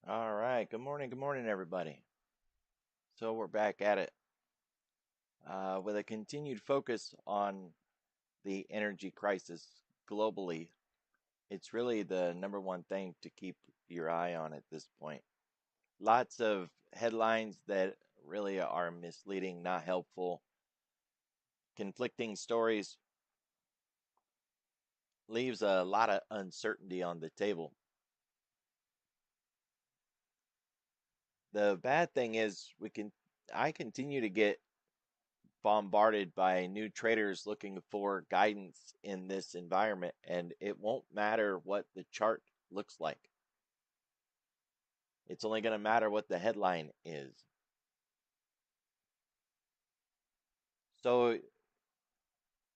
All right. Good morning, everybody. So we're back at it with a continued focus on the energy crisis globally. It's really the number one thing to keep your eye on at this point. Lots of headlines that really are misleading, not helpful, conflicting stories, leaves a lot of uncertainty on the table. The bad thing is I continue to get bombarded by new traders looking for guidance in this environment, and it won't matter what the chart looks like. It's only going to matter what the headline is. So,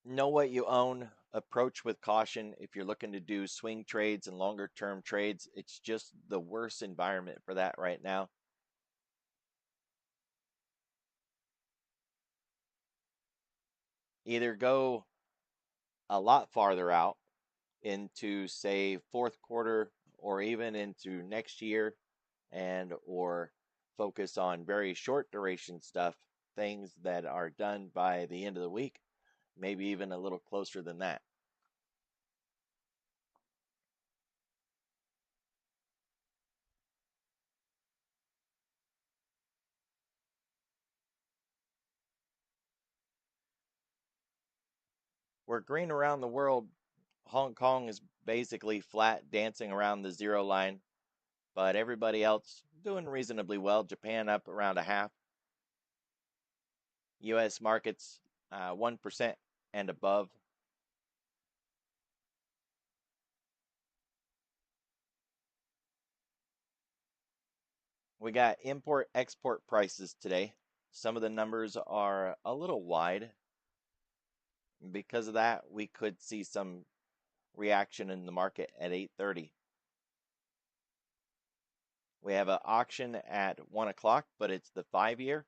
know what you own, approach with caution if you're looking to do swing trades and longer term trades. It's just the worst environment for that right now. Either go a lot farther out into, say, fourth quarter or even into next year, and or focus on very short duration stuff, things that are done by the end of the week, maybe even a little closer than that. We're green around the world. Hong Kong is basically flat, dancing around the zero line, but everybody else doing reasonably well. Japan up around a half. U.S. markets 1% and above. We got import export prices today. Some of the numbers are a little wide. Because of that, we could see some reaction in the market at 8:30. We have an auction at 1 o'clock, but it's the 5-year.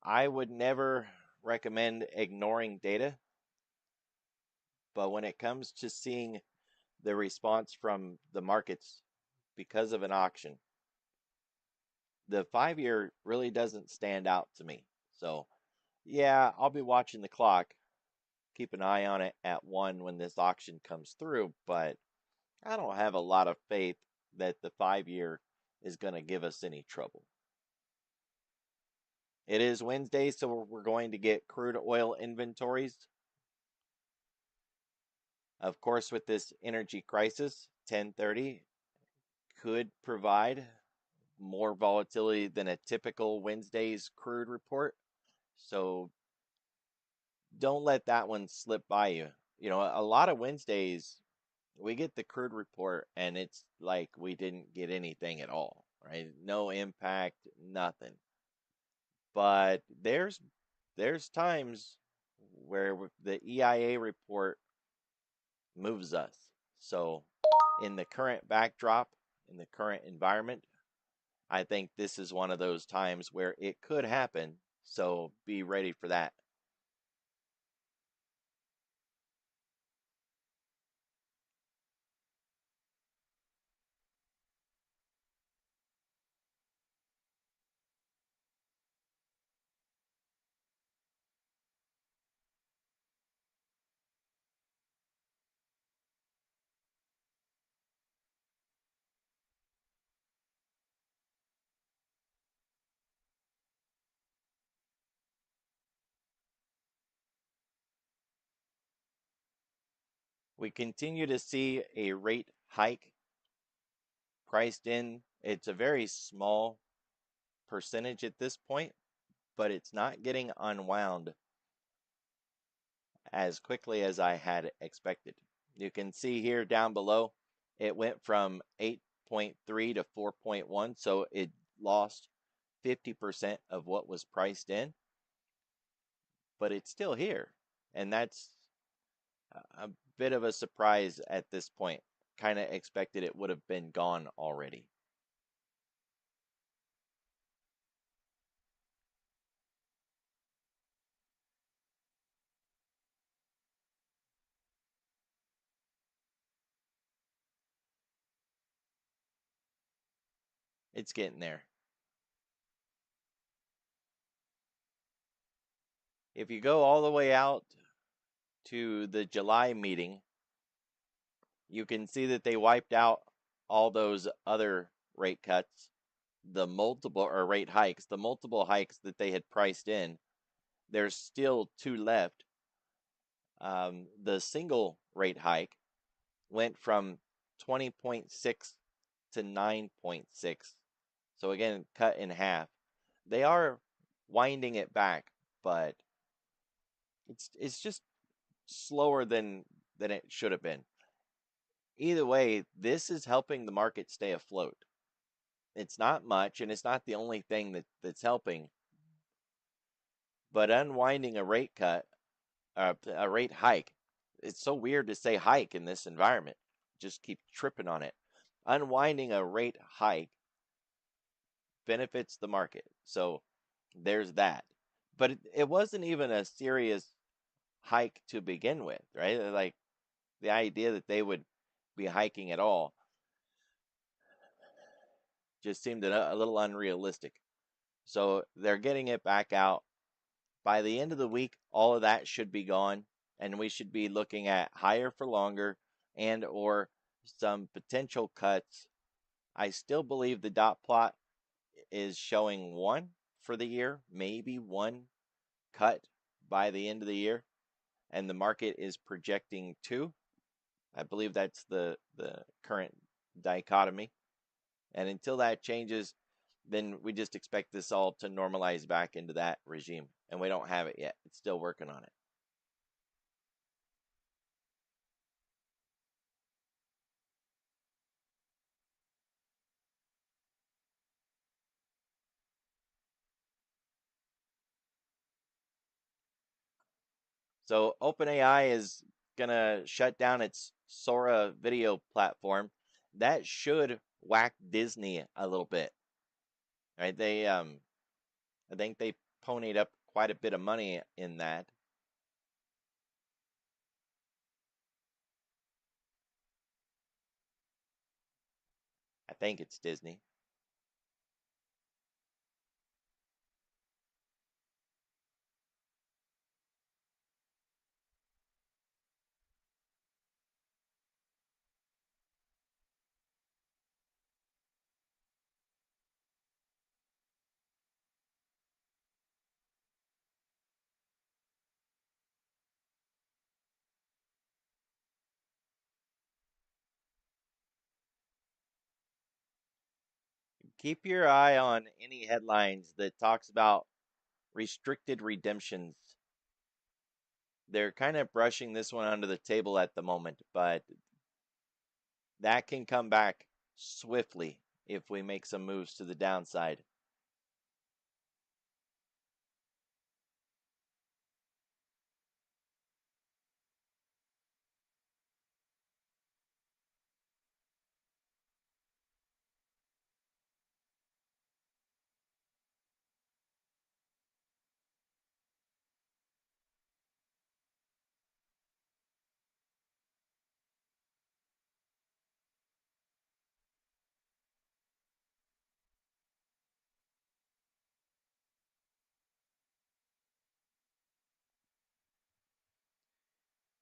I would never recommend ignoring data, but when it comes to seeing the response from the markets because of an auction, the 5-year really doesn't stand out to me. So, yeah, I'll be watching the clock, keep an eye on it at 1 when this auction comes through, but I don't have a lot of faith that the 5-year is going to give us any trouble. It is Wednesday, so we're going to get crude oil inventories. Of course, with this energy crisis, 10:30 could provide more volatility than a typical Wednesday's crude report. So don't let that one slip by you. You know, a lot of Wednesdays we get the crude report and it's like we didn't get anything at all, right? No impact, nothing. But there's times where the EIA report moves us. So in the current backdrop, in the current environment, I think this is one of those times where it could happen. So be ready for that. We continue to see a rate hike priced in. It's a very small percentage at this point, but it's not getting unwound as quickly as I had expected. You can see here down below, it went from 8.3 to 4.1, so it lost 50% of what was priced in, but it's still here. And that's a bit of a surprise at this point. Kind of expected it would have been gone already. It's getting there. If you go all the way out to the July meeting, you can see that they wiped out all those other rate cuts, the multiple or rate hikes, the multiple hikes that they had priced in. There's still two left. The single rate hike went from 20.6 to 9.6. So again, cut in half. They are winding it back, but it's just slower than it should have been. Either way, this is helping the market stay afloat. It's not much, and it's not the only thing that's helping, but unwinding a rate cut, a rate hike, it's so weird to say hike in this environment. Just keep tripping on it. Unwinding a rate hike benefits the market. So there's that. But it wasn't even a serious hike to begin with, right? Like the idea that they would be hiking at all just seemed a little unrealistic. So they're getting it back out. By the end of the week, all of that should be gone, and we should be looking at higher for longer and or some potential cuts. I still believe the dot plot is showing one for the year, maybe one cut by the end of the year, and the market is projecting two. I believe that's the current dichotomy. And until that changes, then we just expect this all to normalize back into that regime. And we don't have it yet. It's still working on it. So OpenAI is gonna shut down its Sora video platform. That should whack Disney a little bit, right? I think they ponied up quite a bit of money in that. I think it's Disney. Keep your eye on any headlines that talks about restricted redemptions. They're kind of brushing this one under the table at the moment, but that can come back swiftly if we make some moves to the downside.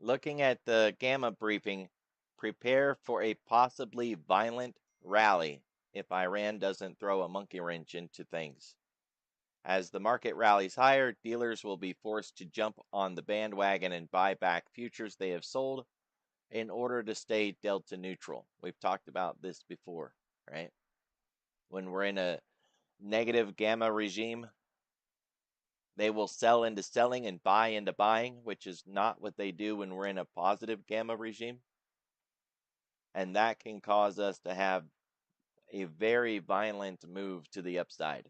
Looking at the Gamma briefing, prepare for a possibly violent rally if Iran doesn't throw a monkey wrench into things. As the market rallies higher, dealers will be forced to jump on the bandwagon and buy back futures they have sold in order to stay delta neutral. We've talked about this before, right? When we're in a negative gamma regime, they will sell into selling and buy into buying, which is not what they do when we're in a positive gamma regime. And that can cause us to have a very violent move to the upside.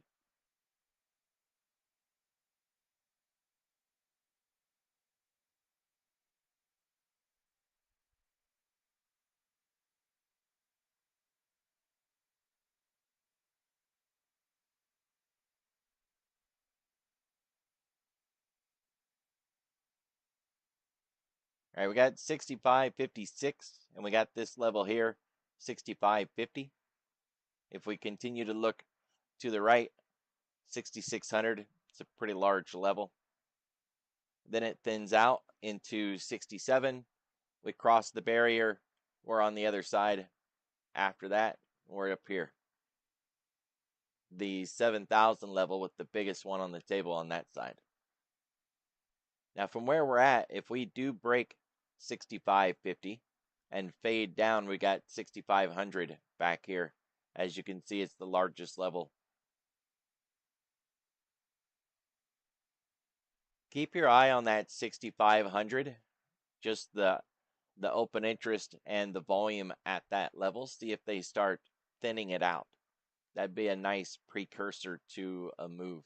All right, we got 65.56, and we got this level here, 65.50. If we continue to look to the right, 6,600, it's a pretty large level. Then it thins out into 67. We cross the barrier. We're on the other side. After that, we're up here. The 7,000 level with the biggest one on the table on that side. Now from where we're at, if we do break 65.50 and fade down, we got 6,500 back here. As you can see, it's the largest level. Keep your eye on that 6,500, just the open interest and the volume at that level. See if they start thinning it out. That'd be a nice precursor to a move.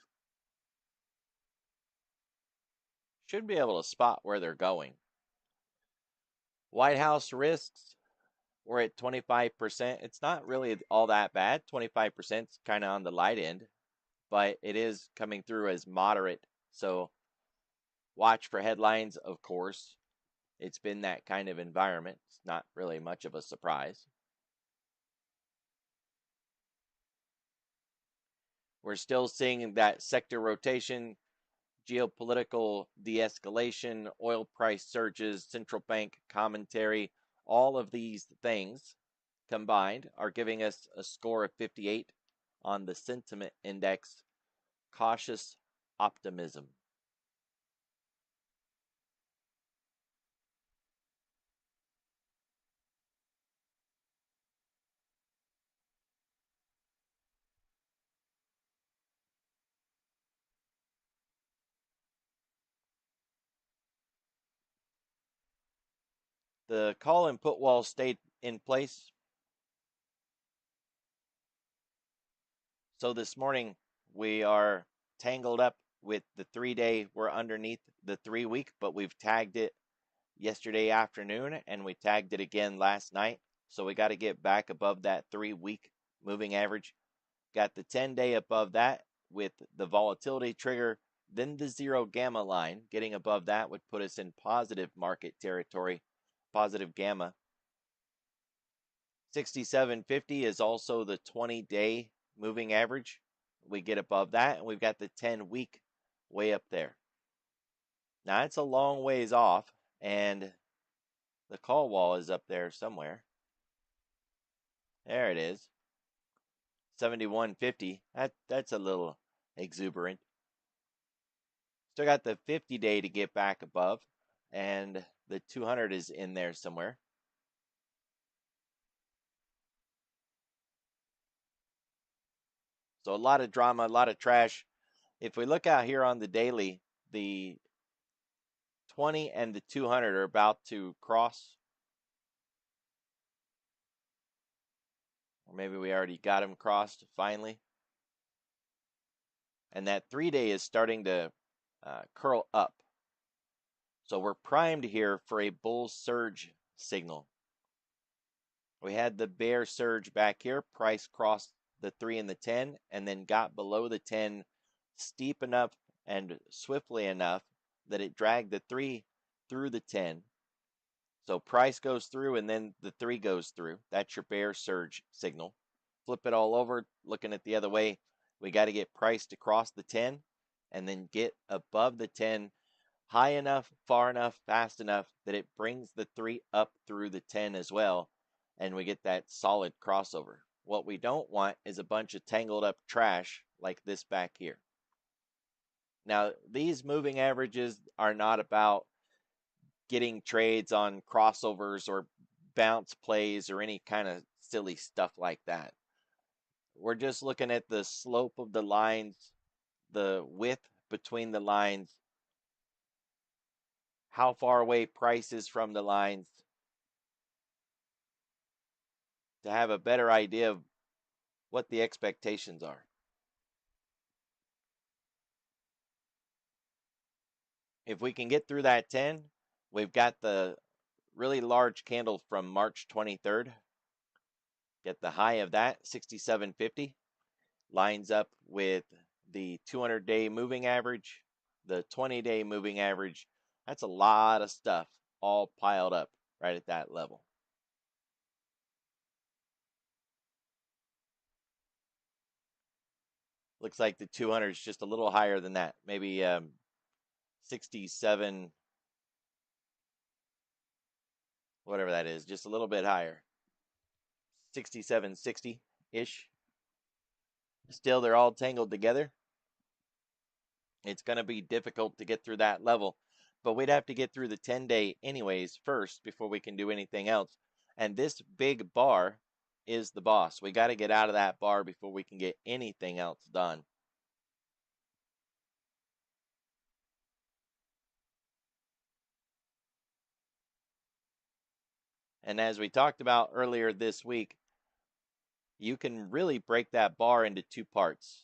Should be able to spot where they're going. White House risks, we're at 25%. It's not really all that bad. 25% is kind of on the light end, but it is coming through as moderate. So watch for headlines, of course. It's been that kind of environment. It's not really much of a surprise. We're still seeing that sector rotation, geopolitical de-escalation, oil price surges, central bank commentary. All of these things combined are giving us a score of 58 on the sentiment index. Cautious optimism. The call and put wall stayed in place. So this morning we are tangled up with the 3-day. We're underneath the 3-week, but we've tagged it yesterday afternoon and we tagged it again last night. So we got to get back above that 3-week moving average. Got the 10-day above that with the volatility trigger. Then the 0 gamma line, getting above that would put us in positive market territory, positive gamma. 67.50 is also the 20-day moving average. We get above that, and we've got the 10-week way up there. Now, it's a long ways off, and the call wall is up there somewhere. There it is. 71.50. That's a little exuberant. Still got the 50-day to get back above, and the 200 is in there somewhere. So a lot of drama, a lot of trash. If we look out here on the daily, the 20 and the 200 are about to cross. Or maybe we already got them crossed finally. And that 3-day is starting to curl up. So we're primed here for a bull surge signal. We had the bear surge back here. Price crossed the 3 and the 10 and then got below the 10 steep enough and swiftly enough that it dragged the 3 through the 10. So price goes through and then the 3 goes through. That's your bear surge signal. Flip it all over, looking at the other way. We got to get price to cross the 10 and then get above the 10 high enough, far enough, fast enough that it brings the 3 up through the 10 as well. And we get that solid crossover. What we don't want is a bunch of tangled up trash like this back here. Now, these moving averages are not about getting trades on crossovers or bounce plays or any kind of silly stuff like that. We're just looking at the slope of the lines, the width between the lines, how far away price is from the lines, to have a better idea of what the expectations are. If we can get through that 10, we've got the really large candle from March 23rd. Get the high of that, 67.50. Lines up with the 200-day moving average, the 20-day moving average. That's a lot of stuff all piled up right at that level. Looks like the 200 is just a little higher than that. Maybe 67, whatever that is, just a little bit higher. 6760-ish. Still, they're all tangled together. It's going to be difficult to get through that level, but we'd have to get through the 10-day anyways first before we can do anything else. And this big bar is the boss. We got to get out of that bar before we can get anything else done. And as we talked about earlier this week, you can really break that bar into two parts.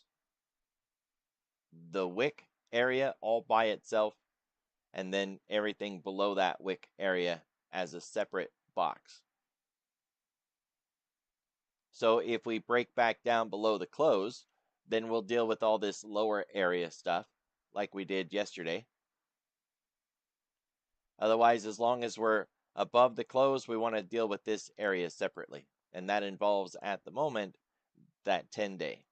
The wick area all by itself, and then everything below that wick area as a separate box. So if we break back down below the close, then we'll deal with all this lower area stuff like we did yesterday. Otherwise, as long as we're above the close, we want to deal with this area separately. And that involves, at the moment, that 10-day.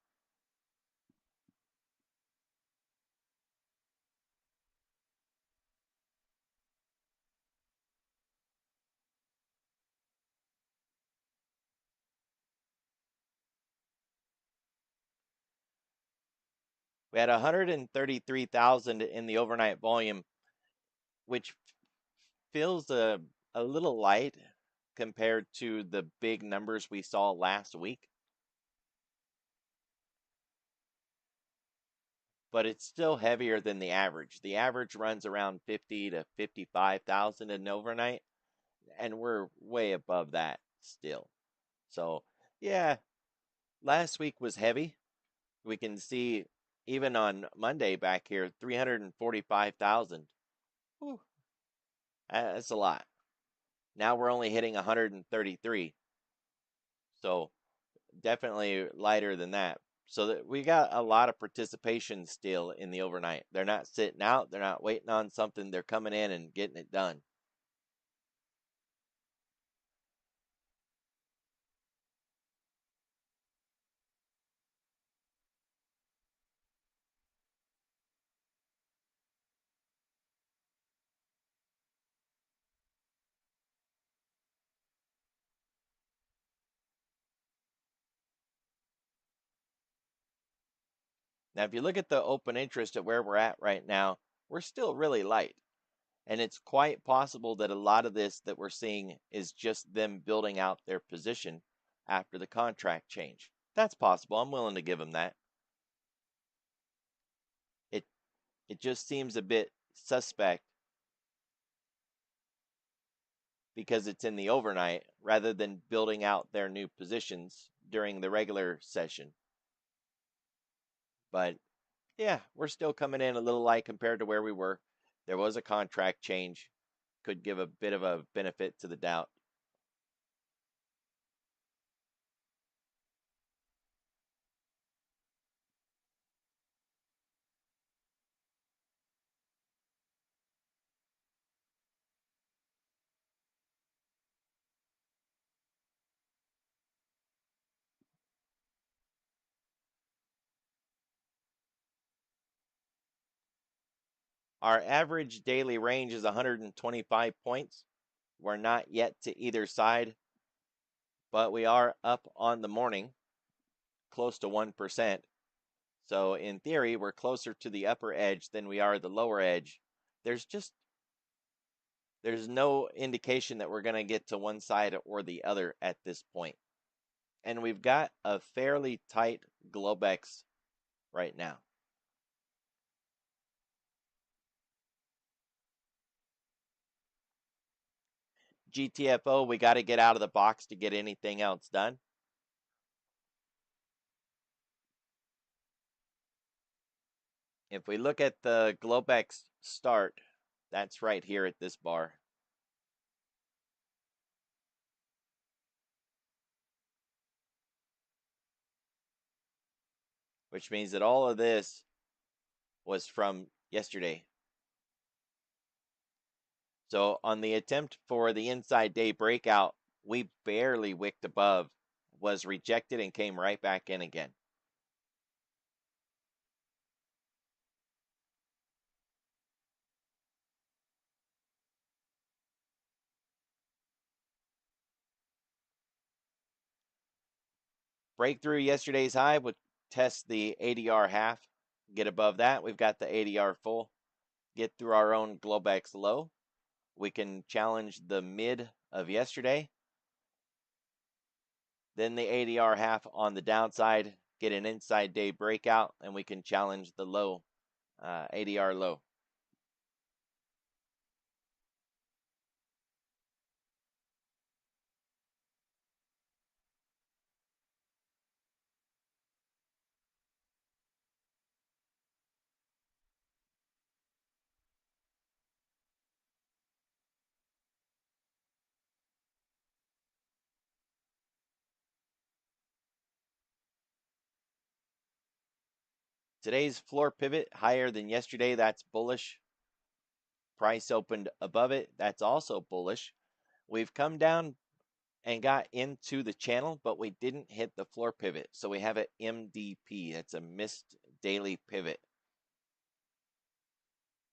We had 133,000 in the overnight volume, which feels a little light compared to the big numbers we saw last week. But it's still heavier than the average. The average runs around 50 to 55,000 in overnight, and we're way above that still. So, yeah, last week was heavy. We can see even on Monday back here, 345,000. That's a lot. Now we're only hitting 133. So, definitely lighter than that. So that we got a lot of participation still in the overnight. They're not sitting out, they're not waiting on something, they're coming in and getting it done. Now, if you look at the open interest at where we're at right now, we're still really light. And it's quite possible that a lot of this that we're seeing is just them building out their position after the contract change. That's possible. I'm willing to give them that. It it just seems a bit suspect because it's in the overnight rather than building out their new positions during the regular session. But yeah, we're still coming in a little light compared to where we were. There was a contract change, could give a bit of a benefit to the doubt. Our average daily range is 125 points. We're not yet to either side, but we are up on the morning, close to 1%. So in theory, we're closer to the upper edge than we are the lower edge. There's no indication that we're going to get to one side or the other at this point. And we've got a fairly tight Globex right now. GTFO, we got to get out of the box to get anything else done. If we look at the Globex start, that's right here at this bar. Which means that all of this was from yesterday. So on the attempt for the inside day breakout, we barely wicked above, was rejected and came right back in again. Break through yesterday's high would test the ADR half, get above that. We've got the ADR full, get through our own Globex low. We can challenge the mid of yesterday. Then the ADR half on the downside, get an inside day breakout, and we can challenge the low, ADR low. Today's floor pivot higher than yesterday, that's bullish. Price opened above it, that's also bullish. We've come down and got into the channel, but we didn't hit the floor pivot. So we have an MDP, that's a missed daily pivot.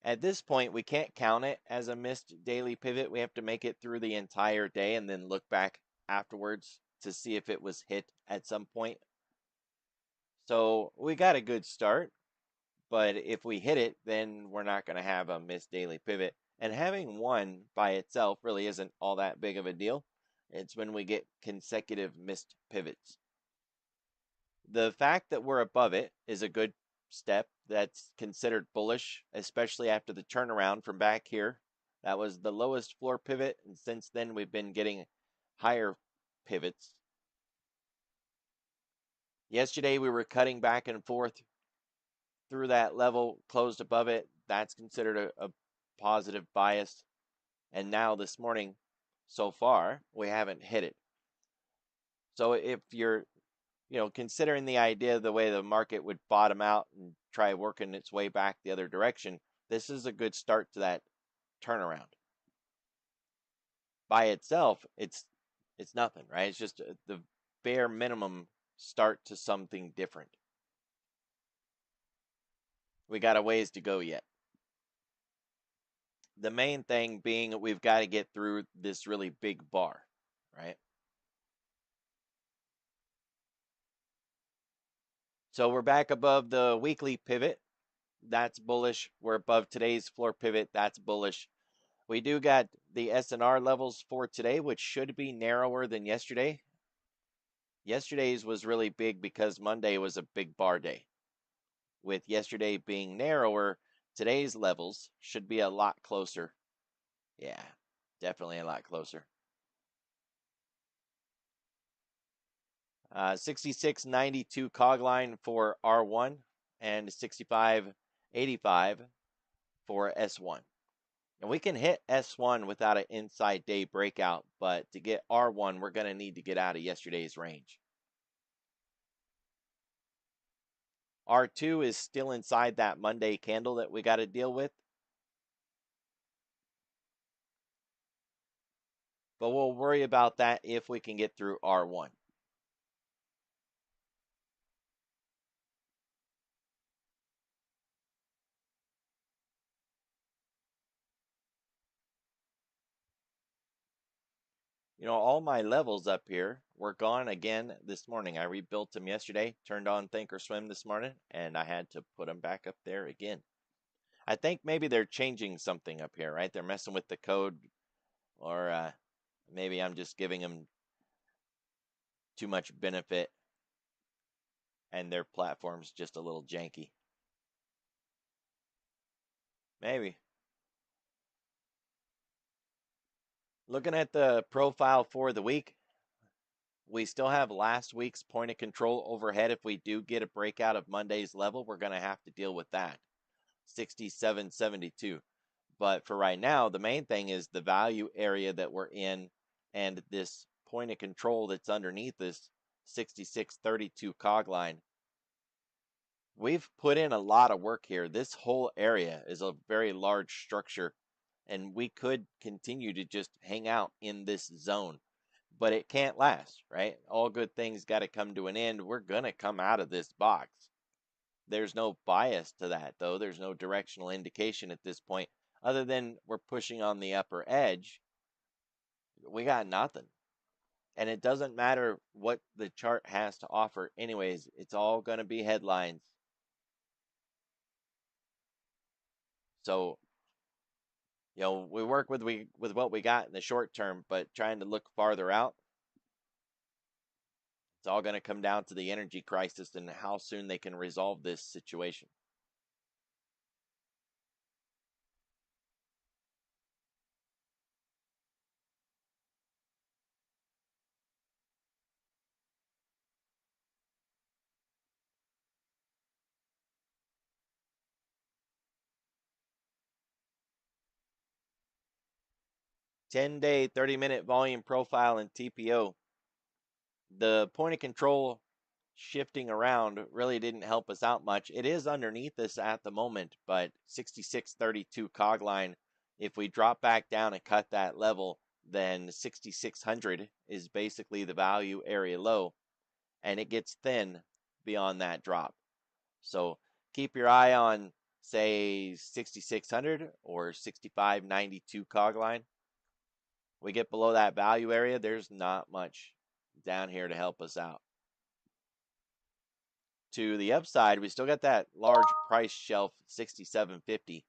At this point, we can't count it as a missed daily pivot. We have to make it through the entire day and then look back afterwards to see if it was hit at some point. So we got a good start, but if we hit it, then we're not going to have a missed daily pivot. And having one by itself really isn't all that big of a deal. It's when we get consecutive missed pivots. The fact that we're above it is a good step. That's considered bullish, especially after the turnaround from back here. That was the lowest floor pivot, and since then we've been getting higher pivots. Yesterday we were cutting back and forth through that level, closed above it. That's considered a positive bias. And now this morning, so far, we haven't hit it. So if you're considering the idea of the way the market would bottom out and try working its way back the other direction, this is a good start to that turnaround. By itself, it's nothing, right? It's just the bare minimum start to something different. We got a ways to go yet. The main thing being we've got to get through this really big bar, right? So we're back above the weekly pivot. That's bullish. We're above today's floor pivot. That's bullish. We do got the S&R levels for today, which should be narrower than yesterday. Yesterday's was really big because Monday was a big bar day. With yesterday being narrower, today's levels should be a lot closer. Yeah, definitely a lot closer. 66.92 cog line for R1 and 65.85 for S1. And we can hit S1 without an inside day breakout, but to get R1, we're going to need to get out of yesterday's range. R2 is still inside that Monday candle that we got to deal with. But we'll worry about that if we can get through R1. All my levels up here were gone again this morning. I rebuilt them yesterday, turned on Thinkorswim this morning, and I had to put them back up there again. I think maybe they're changing something up here, right? They're messing with the code, or maybe I'm just giving them too much benefit and their platform's just a little janky. Maybe. Looking at the profile for the week, we still have last week's point of control overhead. If we do get a breakout of Monday's level, we're going to have to deal with that. 67.72. But for right now, the main thing is the value area that we're in and this point of control that's underneath this 66.32 cog line. We've put in a lot of work here. This whole area is a very large structure, and we could continue to just hang out in this zone, but it can't last, right? All good things got to come to an end. We're going to come out of this box. There's no bias to that, though. There's no directional indication at this point, other than we're pushing on the upper edge. We got nothing. And it doesn't matter what the chart has to offer anyways. It's all going to be headlines. So, we work with what we got in the short term, but trying to look farther out, it's all going to come down to the energy crisis and how soon they can resolve this situation. $10-day, 30-minute volume profile in TPO. The point of control shifting around really didn't help us out much. It is underneath us at the moment, but 6632 cog line, if we drop back down and cut that level, then 6600 is basically the value area low, and it gets thin beyond that drop. So keep your eye on, say, 6600 or 6592 cog line. We get below that value area, there's not much down here to help us out. To the upside, we still got that large price shelf, 6750.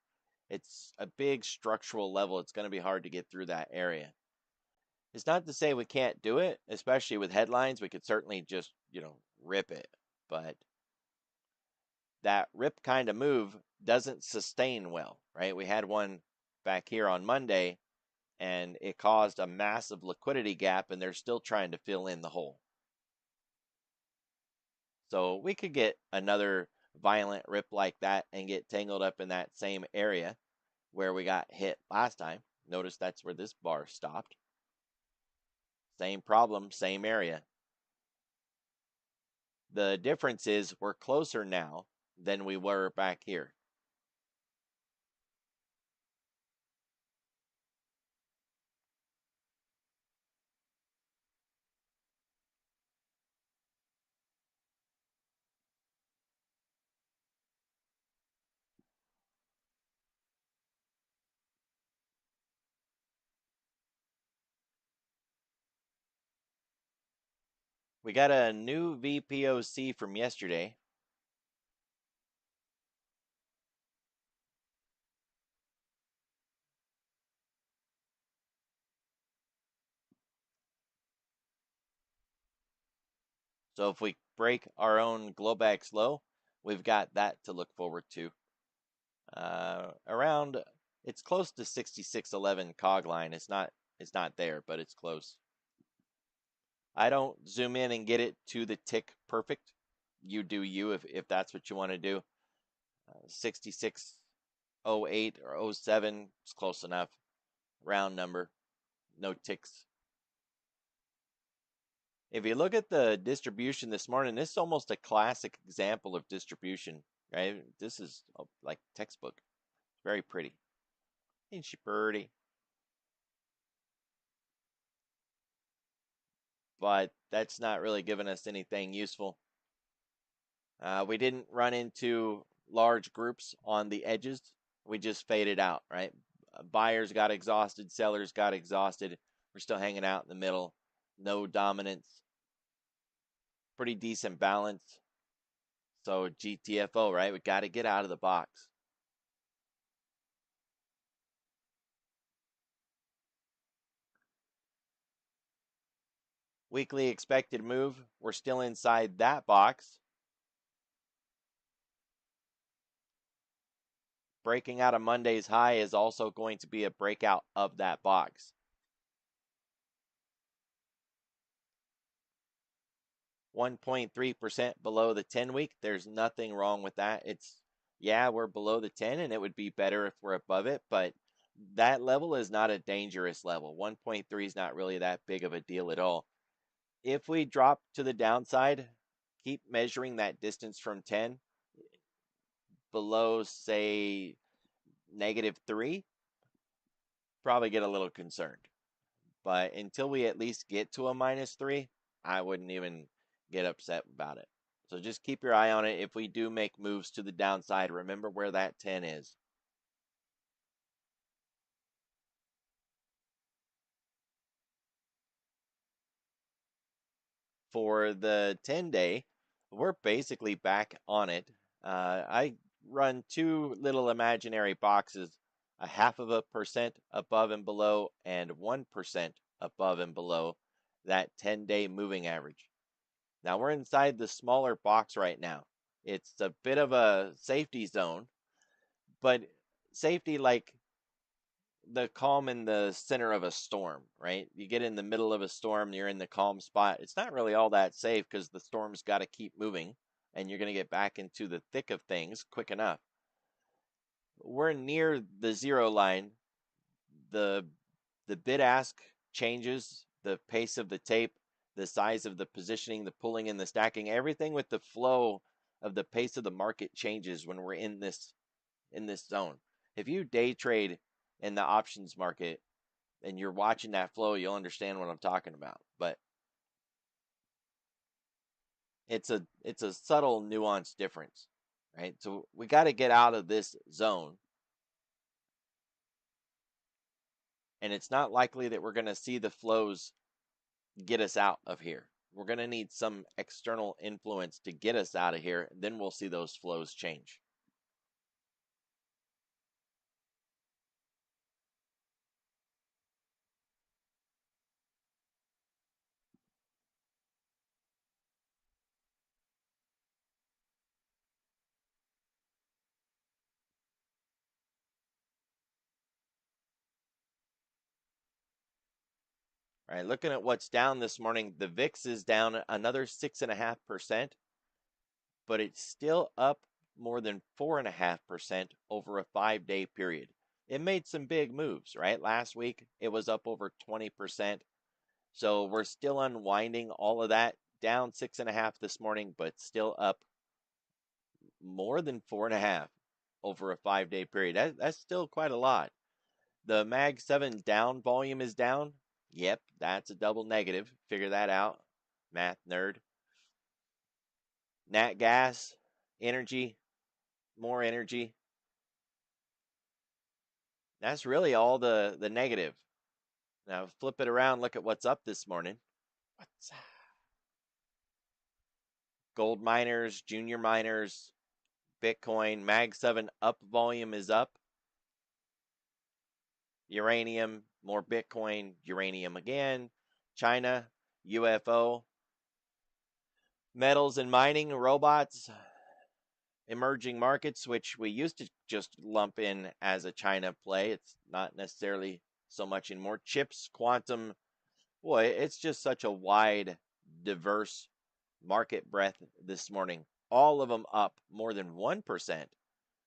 It's a big structural level. It's going to be hard to get through that area. It's not to say we can't do it, especially with headlines. We could certainly just, rip it. But that rip kind of move doesn't sustain well, right? We had one back here on Monday, and it caused a massive liquidity gap, and they're still trying to fill in the hole. So we could get another violent rip like that and get tangled up in that same area where we got hit last time. Notice that's where this bar stopped. Same problem, same area. The difference is we're closer now than we were back here. We got a new VPOC from yesterday. So if we break our own Globex low, we've got that to look forward to. Around, it's close to 6611 cog line. It's not there, but it's close. I don't zoom in and get it to the tick perfect. You do you if that's what you want to do. 6608 or 07 is close enough. Round number, no ticks. If you look at the distribution this morning, this is almost a classic example of distribution, right? This is like textbook. Very pretty. Ain't she pretty? But that's not really giving us anything useful. We didn't run into large groups on the edges. We just faded out, right? Buyers got exhausted, sellers got exhausted. We're still hanging out in the middle. No dominance. Pretty decent balance. So GTFO, right? We got to get out of the box. Weekly expected move. We're still inside that box. Breaking out of Monday's high is also going to be a breakout of that box. 1.3% below the 10-week. There's nothing wrong with that. Yeah, we're below the 10, and it would be better if we're above it, but that level is not a dangerous level. 1.3 is not really that big of a deal at all. If we drop to the downside, keep measuring that distance from 10 below, say, -3, probably get a little concerned. But until we at least get to a -3, I wouldn't even get upset about it. So just keep your eye on it. If we do make moves to the downside, remember where that 10 is. for the 10-day, we're basically back on it. I run two little imaginary boxes, a 0.5% above and below, and 1% above and below that 10-day moving average. Now we're inside the smaller box right now. It's a bit of a safety zone, but safety like the calm in the center of a storm, right? You get in the middle of a storm, you're in the calm spot. It's not really all that safe because the storm's got to keep moving and you're going to get back into the thick of things quick enough. We're near the zero line. The bid ask changes, the pace of the tape, the size of the positioning, the pulling and the stacking, everything with the flow of the pace of the market changes when we're in this zone. If you day trade in the options market and you're watching that flow, you'll understand what I'm talking about. But it's a subtle nuanced difference, right? So we got to get out of this zone. And it's not likely that we're going to see the flows get us out of here. We're going to need some external influence to get us out of here. Then we'll see those flows change. All right, looking at what's down this morning, the VIX is down another 6.5%, but it's still up more than 4.5% over a 5-day period. It made some big moves, right? Last week, it was up over 20%. So we're still unwinding all of that, down 6.5 this morning, but still up more than 4.5 over a 5-day period. That's still quite a lot. The Mag 7 down volume is down. Yep, that's a double negative. Figure that out, math nerd. Nat gas, energy, more energy. That's really all the negative. Now flip it around, look at what's up this morning. What's that? Gold miners, junior miners, Bitcoin, Mag 7 up volume is up. Uranium, more Bitcoin, uranium again. China, UFO. Metals and mining, robots, emerging markets, which we used to just lump in as a China play. It's not necessarily so much anymore. Chips, quantum, boy, it's just such a wide, diverse market breadth this morning. All of them up more than 1%,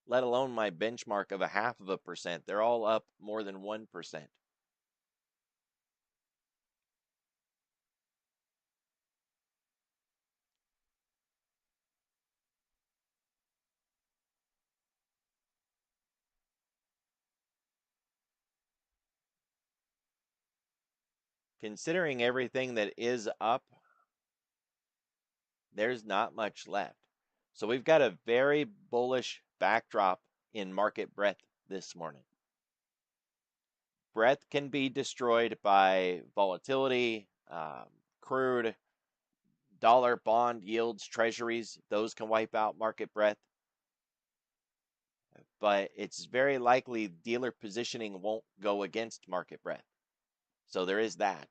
let alone my benchmark of 0.5%. They're all up more than 1%. Considering everything that is up, there's not much left. So we've got a very bullish backdrop in market breadth this morning. Breadth can be destroyed by volatility, crude, dollar bond yields, treasuries. Those can wipe out market breadth. But it's very likely dealer positioning won't go against market breadth. So there is that.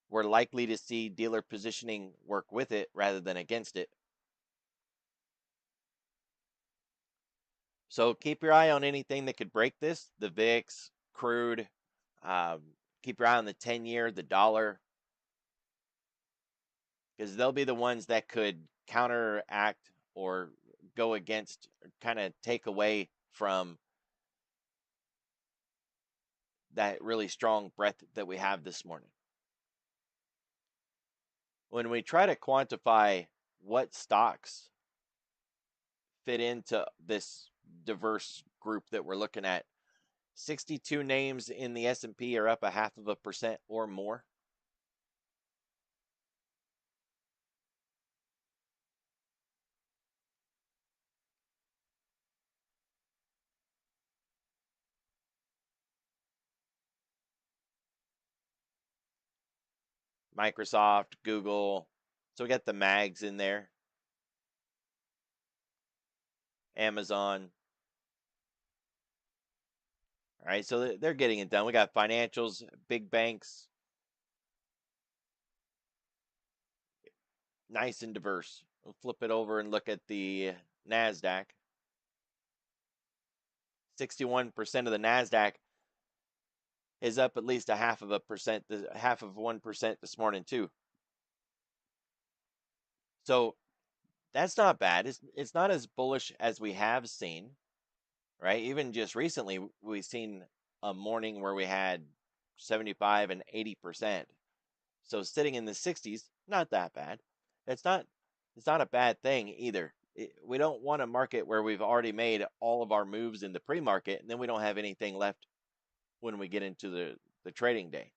We're likely to see dealer positioning work with it rather than against it. So keep your eye on anything that could break this, the VIX, crude. Keep your eye on the 10-year, the dollar, because they'll be the ones that could counteract or go against, kind of take away from that really strong breadth that we have this morning. When we try to quantify what stocks fit into this diverse group that we're looking at, 62 names in the S&P are up 0.5% or more. Microsoft, Google, So we got the mags in there, Amazon. All right, so they're getting it done. We got financials, big banks, nice and diverse. We'll flip it over and look at the NASDAQ. 61% of the NASDAQ is up at least a half of 1% this morning too. So that's not bad. It's not as bullish as we have seen, right? Even just recently, we've seen a morning where we had 75 and 80%. So sitting in the 60s, not that bad. It's not it's not a bad thing either. We don't want a market where we've already made all of our moves in the pre-market and then we don't have anything left when we get into the trading day.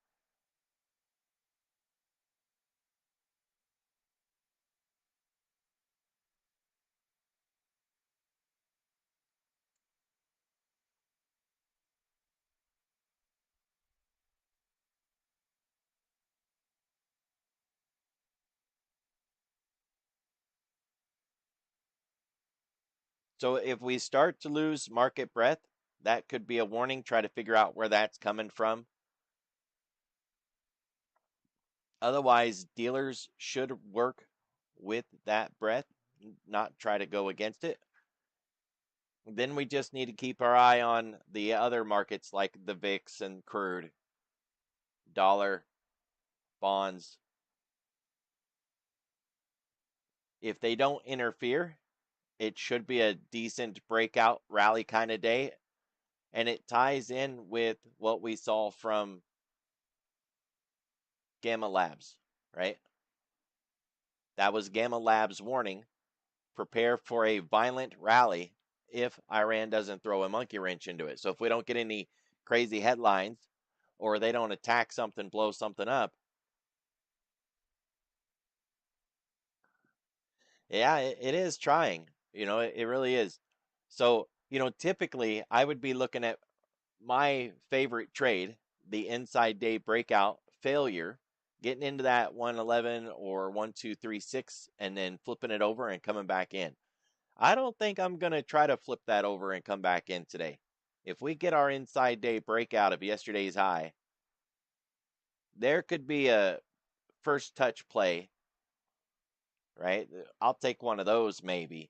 So if we start to lose market breadth, that could be a warning. Try to figure out where that's coming from. Otherwise, dealers should work with that breadth, not try to go against it. Then we just need to keep our eye on the other markets like the VIX and crude, dollar, bonds. If they don't interfere, it should be a decent breakout rally kind of day. And it ties in with what we saw from Gamma Labs, right? That was Gamma Labs' warning. Prepare for a violent rally if Iran doesn't throw a monkey wrench into it. So if we don't get any crazy headlines or they don't attack something, blow something up, yeah, it is trying. It really is. So, typically I would be looking at my favorite trade, the inside day breakout failure, getting into that 111 or 1236 and then flipping it over and coming back in. I don't think I'm going to try to flip that over and come back in today. If we get our inside day breakout of yesterday's high, there could be a first touch play, right? I'll take one of those maybe.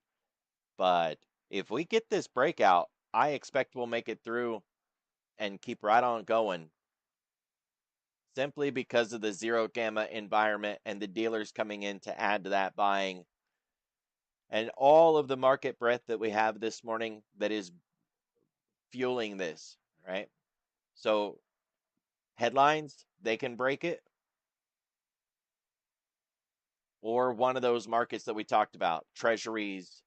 But if we get this breakout, I expect we'll make it through and keep right on going simply because of the zero gamma environment and the dealers coming in to add to that buying and all of the market breadth that we have this morning that is fueling this, right? So headlines, they can break it, or one of those markets that we talked about, treasuries,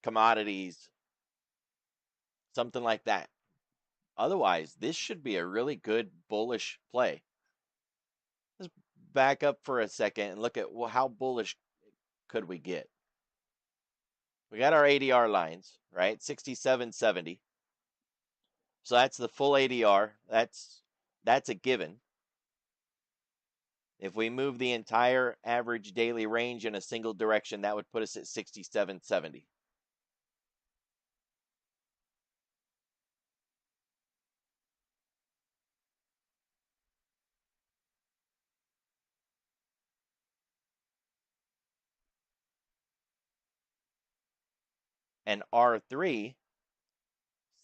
commodities, something like that. Otherwise, this should be a really good bullish play. Let's back up for a second and look at how bullish could we get. We got our ADR lines, right? 67.70. So that's the full ADR. That's a given. If we move the entire average daily range in a single direction, that would put us at 67.70. And R3,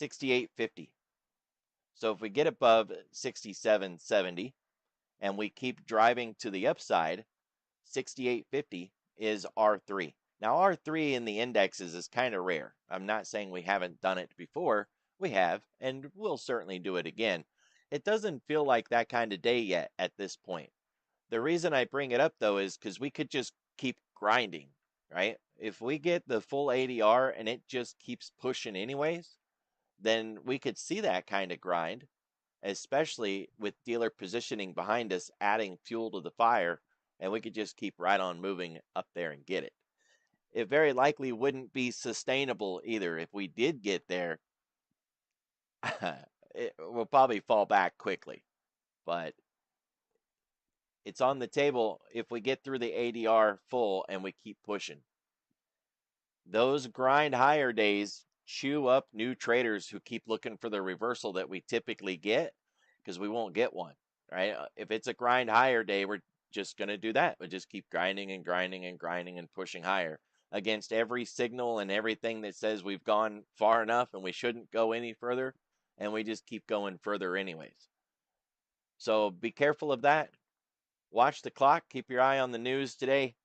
68.50. So if we get above 67.70 and we keep driving to the upside, 68.50 is R3. Now, R3 in the indexes is kind of rare. I'm not saying we haven't done it before. We have, and we'll certainly do it again. It doesn't feel like that kind of day yet at this point. The reason I bring it up, though, is because we could just keep grinding, right? If we get the full ADR and it just keeps pushing anyways, then we could see that kind of grind, especially with dealer positioning behind us, adding fuel to the fire, and we could just keep right on moving up there and get it. It very likely wouldn't be sustainable either. If we did get there, it will probably fall back quickly. But It's on the table if we get through the ADR full and we keep pushing. Those grind higher days chew up new traders who keep looking for the reversal that we typically get, because we won't get one, right? If it's a grind higher day, we're just going to do that. We just keep grinding and grinding and grinding and pushing higher against every signal and everything that says we've gone far enough and we shouldn't go any further, and we just keep going further anyways. So be careful of that. Watch the clock. Keep your eye on the news today.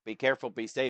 Be careful. Be safe.